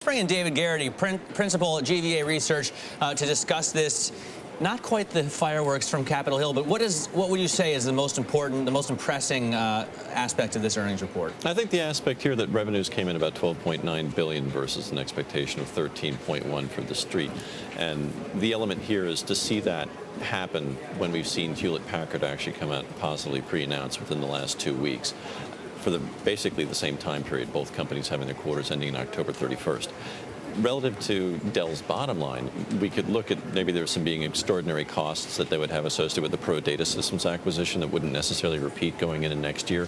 bring in David Garrity, principal at GVA Research, to discuss this. Not quite the fireworks from Capitol Hill, but what would you say is the most important, the most impressing aspect of this earnings report? I think the aspect here that revenues came in about $12.9 billion versus an expectation of $13.1 for the street. And the element here is to see that happen when we've seen Hewlett-Packard actually come out and positively pre-announce within the last 2 weeks. For basically the same time period, both companies having their quarters ending on October 31st. Relative to Dell's bottom line, we could look at maybe there's some being extraordinary costs that they would have associated with the Pro Data Systems acquisition that wouldn't necessarily repeat going into next year.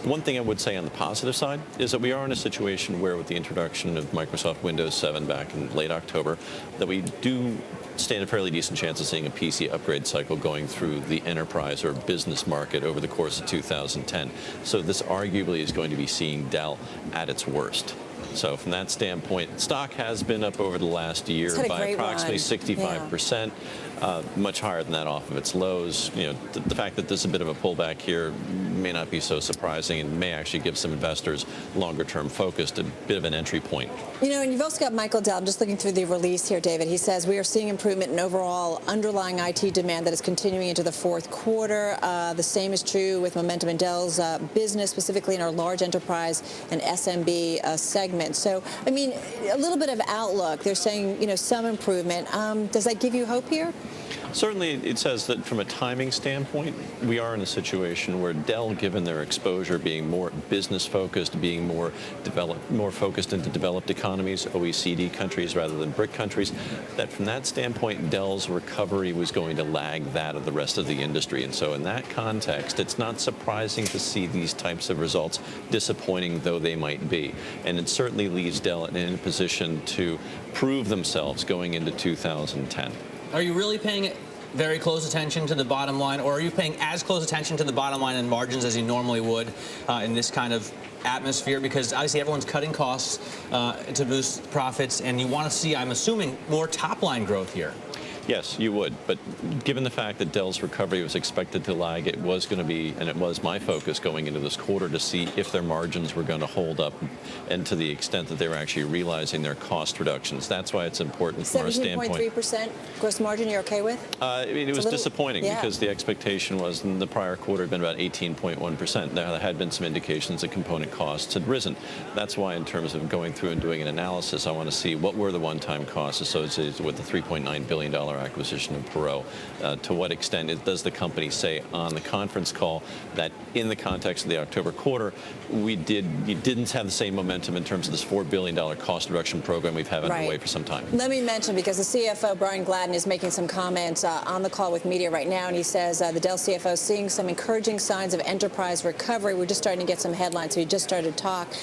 One thing I would say on the positive side is that we are in a situation where, with the introduction of Microsoft Windows 7 back in late October, that we do stand a fairly decent chance of seeing a PC upgrade cycle going through the enterprise or business market over the course of 2010. So this arguably is going to be seeing Dell at its worst. So from that standpoint, stock has been up over the last year by approximately 65%, much higher than that off of its lows. You know, the fact that there's a bit of a pullback here may not be so surprising and may actually give some investors longer-term focused a bit of an entry point. You know, and you've also got Michael Dell, just looking through the release here, David. He says we are seeing improvement in overall underlying IT demand that is continuing into the fourth quarter. The same is true with momentum in Dell's business, specifically in our large enterprise and SMB segment. So, I mean, a little bit of outlook. They're saying, you know, some improvement. Does that give you hope here? Certainly, it says that from a timing standpoint, we are in a situation where Dell, given their exposure being more business-focused, being more focused into developed economies, OECD countries rather than BRIC countries, that from that standpoint, Dell's recovery was going to lag that of the rest of the industry. And so in that context, it's not surprising to see these types of results, disappointing though they might be. And it certainly leaves Dell in a position to prove themselves going into 2010. Are you really paying very close attention to the bottom line, or are you paying as close attention to the bottom line and margins as you normally would in this kind of atmosphere? Because obviously everyone's cutting costs to boost profits, and you want to see, I'm assuming, more top-line growth here. Yes, you would. But given the fact that Dell's recovery was expected to lag, it was going to be, and it was my focus going into this quarter, to see if their margins were going to hold up and to the extent that they were actually realizing their cost reductions. That's why it's important from our standpoint. 17.3% gross margin you're okay with? I mean, it was disappointing because the expectation was in the prior quarter had been about 18.1%. Now, there had been some indications that component costs had risen. That's why, in terms of going through and doing an analysis, I want to see what were the one-time costs associated with the $3.9 billion acquisition of Perot. To what extent does the company say on the conference call that in the context of the October quarter, you didn't have the same momentum in terms of this $4 billion cost reduction program we've had underway for some time? Let me mention, because the CFO, Brian Gladden, is making some comments on the call with media right now, and he says the Dell CFO is seeing some encouraging signs of enterprise recovery. We're just starting to get some headlines, so he just started to talk.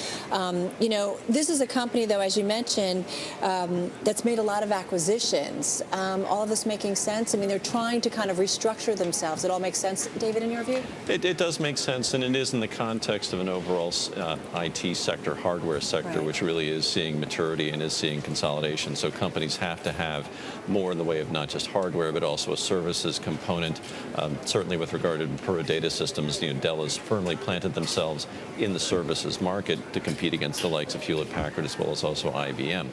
You know, this is a company, though, as you mentioned, that's made a lot of acquisitions. All of this making sense? I mean, they're trying to kind of restructure themselves. It all makes sense, David, in your view? It does make sense, and it is in the context of an overall IT sector, hardware sector, which really is seeing maturity and is seeing consolidation. So companies have to have more in the way of not just hardware, but also a services component. Certainly with regard to Pro Data Systems, you know, Dell has firmly planted themselves in the services market to compete against the likes of Hewlett-Packard as well as also IBM.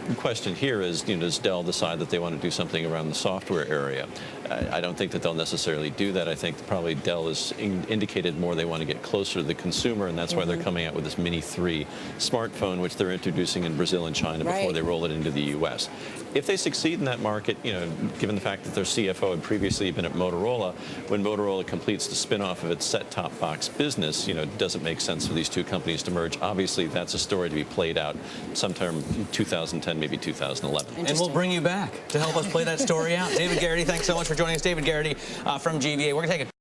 The question here is, you know, does Dell decide that they want to do something around the software area? I don't think that they'll necessarily do that. I think probably Dell has indicated more they want to get closer to the consumer, and that's why they're coming out with this Mini 3 smartphone, which they're introducing in Brazil and China before they roll it into the U.S. If they succeed in that market, you know, given the fact that their CFO had previously been at Motorola, when Motorola completes the spin-off of its set-top box business, you know, it doesn't make sense for these two companies to merge. Obviously, that's a story to be played out sometime in 2010, maybe 2011. And we'll bring you back to help us play that story out. David Garrity, thanks so much for joining us. David Garrity from GVA. We're going to take a